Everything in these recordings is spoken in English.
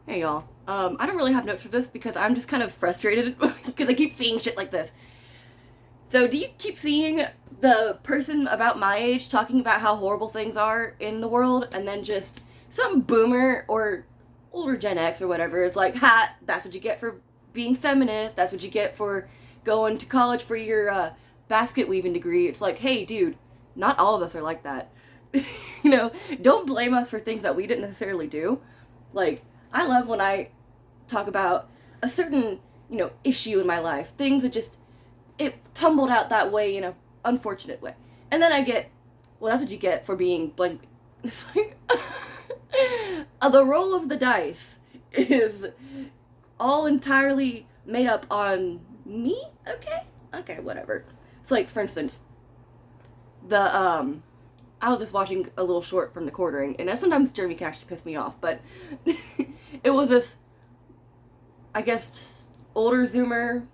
Hey y'all. I don't really have notes for this because I'm just kind of frustrated because I keep seeing shit like this. So, do you keep seeing the person about my age talking about how horrible things are in the world, and then just some boomer or older Gen X or whatever is like, ha, that's what you get for being feminist, that's what you get for going to college for your basket weaving degree. It's like, hey, dude, not all of us are like that. Don't blame us for things that we didn't necessarily do. Like, I love when I talk about a certain, issue in my life, things that just it tumbled out that way in a unfortunate way. And then I get, well, that's what you get for being blank. It's like, the roll of the dice is all entirely made up on me? Okay, whatever. It's like, for instance, I was just watching a little short from The Quartering, and then sometimes Jeremy can actually piss me off, but it was this, I guess, older Zoomer,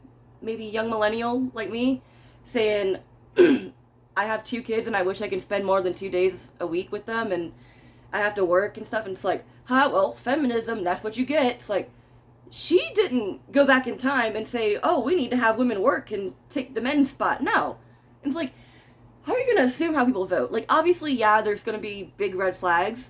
maybe young millennial like me, saying, I have 2 kids and I wish I could spend more than 2 days a week with them, and I have to work and stuff, and it's like, well, feminism, that's what you get. It's like, she didn't go back in time and say, oh, we need to have women work and take the men's spot. No. And it's like, how are you going to assume how people vote? Like, obviously, yeah, there's going to be big red flags,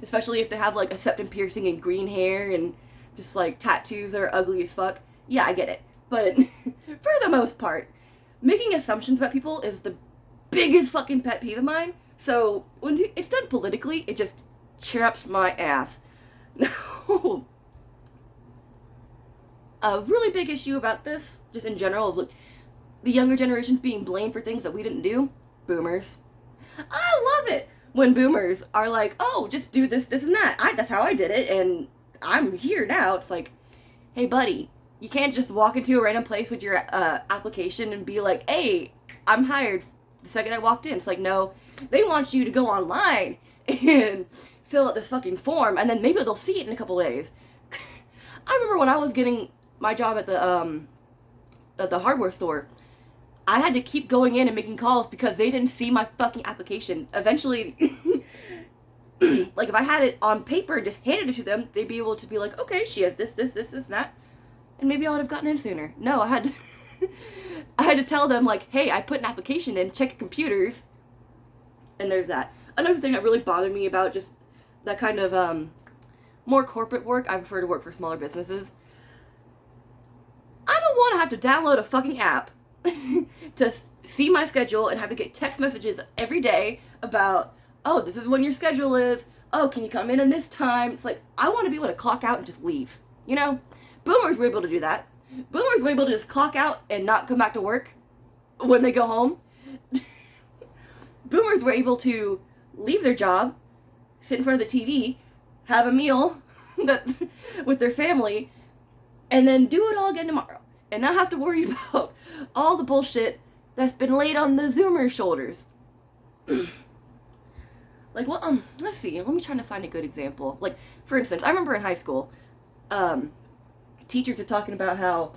especially if they have, like, a septum piercing and green hair and just, like, tattoos that are ugly as fuck. Yeah, I get it. But for the most part, making assumptions about people is the biggest fucking pet peeve of mine. So when it's done politically, it just chaps my ass. No. A really big issue about this, just in general, of the younger generations being blamed for things that we didn't do. Boomers. I love it when boomers are like, oh, just do this, this, and that. That's how I did it, and I'm here now. It's like, hey, buddy, you can't just walk into a random place with your application and be like, hey, I'm hired the second I walked in. It's like, no, they want you to go online and fill out this fucking form, and then maybe they'll see it in a couple days. I remember when I was getting my job at the hardware store, I had to keep going in and making calls because they didn't see my fucking application. Eventually, like, if I had it on paper and just handed it to them, they'd be able to be like, okay, she has this, and that. And maybe I would have gotten in sooner. No, I had to, I had to tell them, like, hey, I put an application in, check your computers. And there's that. Another thing that really bothered me about just that kind of more corporate work, I prefer to work for smaller businesses. I don't want to have to download a fucking app to see my schedule and have to get text messages every day about, oh, this is when your schedule is. Oh, can you come in this time? It's like, I want to be able to clock out and just leave. Boomers were able to do that. Boomers were able to just clock out and not come back to work when they go home. Boomers were able to leave their job, sit in front of the TV, have a meal with their family, and then do it all again tomorrow. And not have to worry about all the bullshit that's been laid on the Zoomers' shoulders. Like, well, let's see. Let me try to find a good example. Like, for instance, I remember in high school, teachers are talking about how,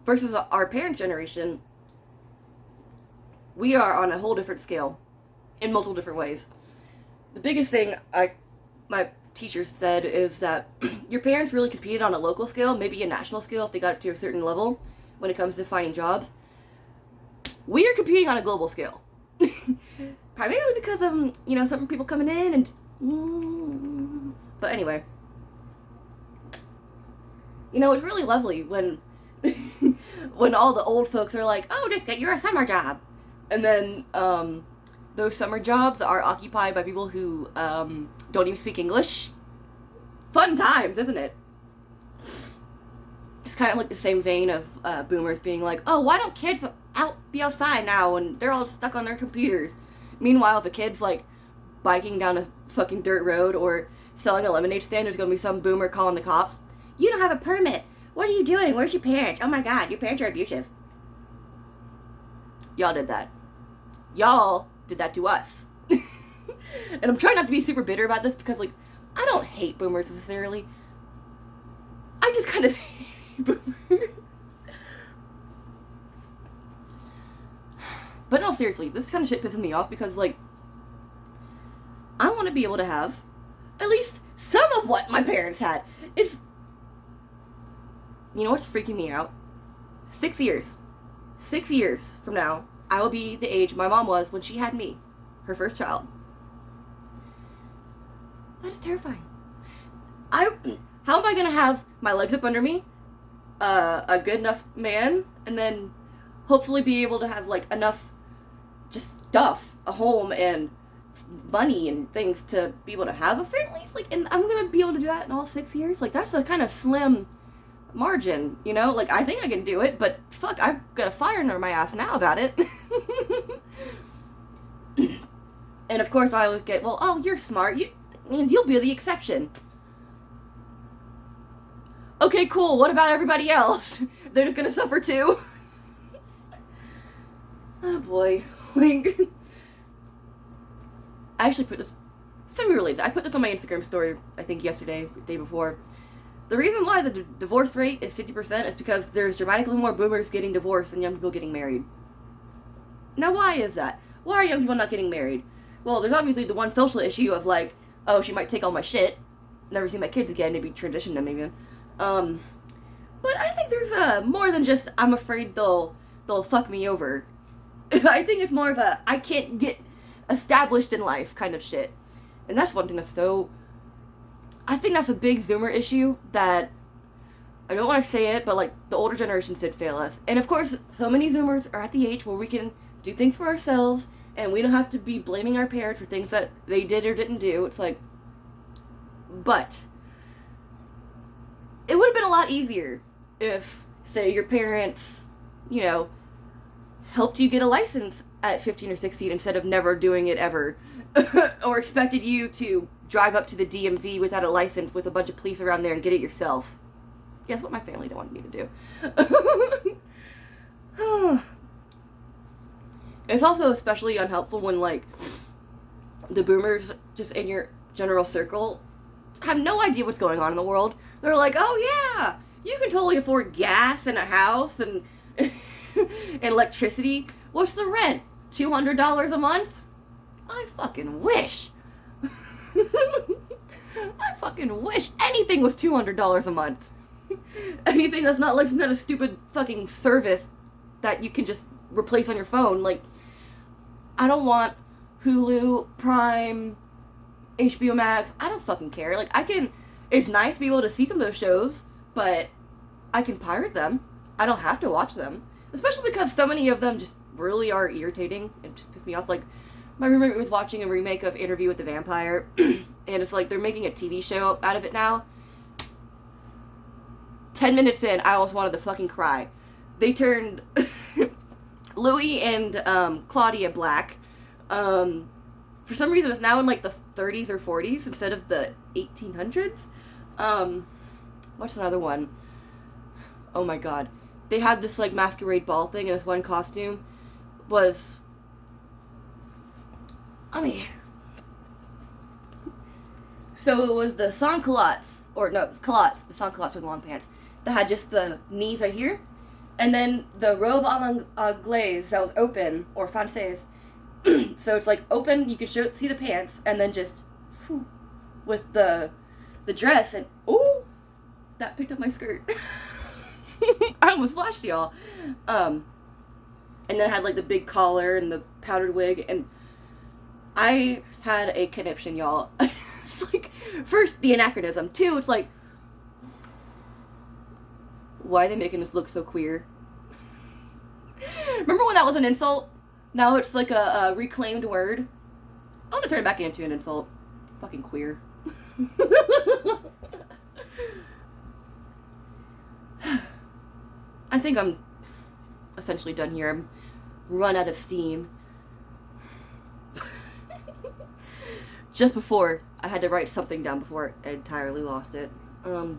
versus our parents' generation, we are on a whole different scale in multiple different ways. The biggest thing my teachers said is that your parents really competed on a local scale, maybe a national scale if they got up to a certain level when it comes to finding jobs. We are competing on a global scale. Primarily because of, some people coming in and... But anyway. It's really lovely when when all the old folks are like, oh, just get your summer job. And then those summer jobs are occupied by people who don't even speak English. Fun times, isn't it? It's kind of like the same vein of boomers being like, oh, why don't kids be outside now and they're all stuck on their computers? Meanwhile, if a kid's like biking down a fucking dirt road or selling a lemonade stand, there's going to be some boomer calling the cops. You don't have a permit. What are you doing? Where's your parents? Oh my god, your parents are abusive. Y'all did that. Y'all did that to us. And I'm trying not to be super bitter about this because, like, I don't hate boomers necessarily. I just kind of hate boomers. But no, seriously, this kind of shit pisses me off because, like, I want to be able to have at least some of what my parents had. It's, you know what's freaking me out? 6 years. 6 years from now, I will be the age my mom was when she had me, her first child. That is terrifying. How am I gonna have my legs up under me, a good enough man, and then hopefully be able to have like enough just stuff, a home and money and things to be able to have a family? It's like, and I'm gonna be able to do that in all 6 years? Like, that's a kind of slim margin, you know? Like, I think I can do it, but fuck, I've got a fire under my ass now about it. And of course I always get, well, oh, you're smart, you'll be the exception. Okay, cool, what about everybody else? They're just gonna suffer too? Oh boy. Like, I actually put this, semi-related, I put this on my Instagram story, I think yesterday, the day before. The reason why the divorce rate is 50% is because there's dramatically more boomers getting divorced than young people getting married. Now, why is that? Why are young people not getting married? Well, there's obviously the one social issue of like, oh, she might take all my shit, never see my kids again, maybe transition them even. But I think there's more than just, I'm afraid they'll fuck me over. I think it's more of a, I can't get established in life kind of shit. And that's one thing that's so, I think that's a big Zoomer issue that, I don't want to say it, but like the older generations did fail us. And of course, so many Zoomers are at the age where we can do things for ourselves and we don't have to be blaming our parents for things that they did or didn't do. It's like, but it would have been a lot easier if, say, your parents, you know, helped you get a license at 15 or 16 instead of never doing it ever. Or expected you to drive up to the DMV without a license with a bunch of police around there and get it yourself. Guess what my family didn't want me to do. It's also especially unhelpful when, like, the boomers just in your general circle have no idea what's going on in the world. They're like, oh yeah, you can totally afford gas and a house and and electricity. What's the rent? $200 a month? I fucking wish. I fucking wish anything was $200 a month. Anything that's not like some kind of stupid fucking service that you can just replace on your phone. Like, I don't want Hulu, Prime, HBO Max. I don't fucking care. Like, it's nice to be able to see some of those shows, but I can pirate them. I don't have to watch them. Especially because so many of them just really are irritating. It just pissed me off. Like, my roommate was watching a remake of Interview with the Vampire, and it's like they're making a TV show out of it now. 10 minutes in, I almost wanted to fucking cry. They turned Louis and Claudia black. For some reason, it's now in like the 30s or 40s instead of the 1800s. What's another one? Oh my god. They had this like masquerade ball thing, and this one costume was, so it was the sans-culottes, or no, it was culottes, the sans-culottes with long pants, that had just the knees right here, and then the robe à l'anglaise that was open, or française, so it's like open, you can see the pants, and then just, with the dress, and, ooh, that picked up my skirt. I almost flashed y'all. And then it had like the big collar and the powdered wig, and I had a conniption, y'all. It's like, first, the anachronism. Two, it's like, why are they making us look so queer? Remember when that was an insult? Now it's like a reclaimed word. I'm gonna turn it back into an insult. Fucking queer. I think I'm essentially done here. I'm run out of steam. Just before, I had to write something down before I entirely lost it. Yeah.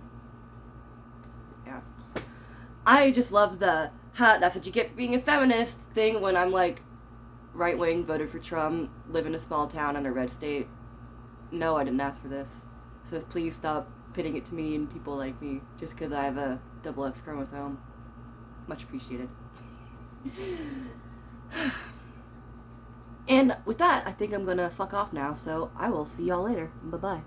I just love the, that's what you get for being a feminist thing when I'm like, right-wing, voted for Trump, live in a small town in a red state. No, I didn't ask for this. So please stop pitting it to me and people like me just because I have a double X chromosome. Much appreciated. And with that, I think I'm gonna fuck off now, so I will see y'all later. Bye-bye.